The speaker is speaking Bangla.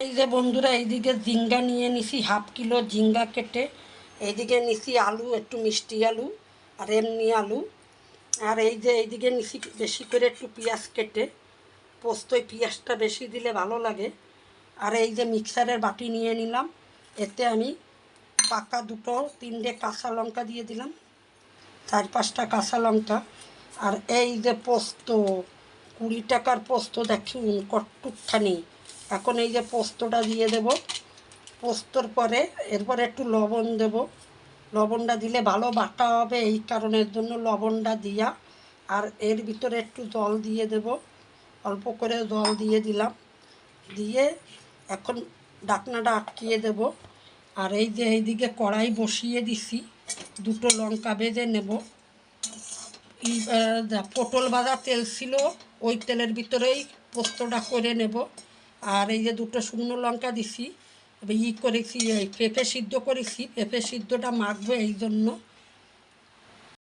এই যে বন্ধুরা, এইদিকে ঝিঙ্গা নিয়ে নিছি হাফ কিলো ঝিঙ্গা কেটে, এইদিকে নিছি আলু, একটু মিষ্টি আলু আর এমনি আলু, আর এই যে এইদিকে নিছি বেশি করে একটু পেঁয়াজ কেটে, পোস্তয় পেঁয়াজটা বেশি দিলে ভালো লাগে। আর এই যে মিক্সারের বাটি নিয়ে নিলাম, এতে আমি পাকা দুটো তিনটে কাঁচা লঙ্কা দিয়ে দিলাম, 4-5টা কাঁচা লঙ্কা। আর এই যে পোস্ত, 20 টাকার পোস্ত দেখুন কটুকখানি। এখন এই যে পোস্তটা দিয়ে দেব, পোস্তর পরে এরপরে একটু লবণ দেব, লবণটা দিলে ভালো বাটা হবে, এই কারণের জন্য লবণটা দিয়া। আর এর ভিতরে একটু জল দিয়ে দেব, অল্প করে জল দিয়ে দিলাম, দিয়ে এখন ঢাকনাটা আটকিয়ে দেব। আর এই যে এইদিকে কড়াই বসিয়ে দিছি, দুটো লঙ্কা ভেজে নেব। পটল ভাজা তেল ছিল, ওই তেলের ভিতরেই পোস্তটা করে নেব। আর এই যে দুটো শুকনো লঙ্কা দিছি, করেছি, এই পেঁপে সিদ্ধ করেছি, পেঁপে সিদ্ধটা মাখবো, এই জন্য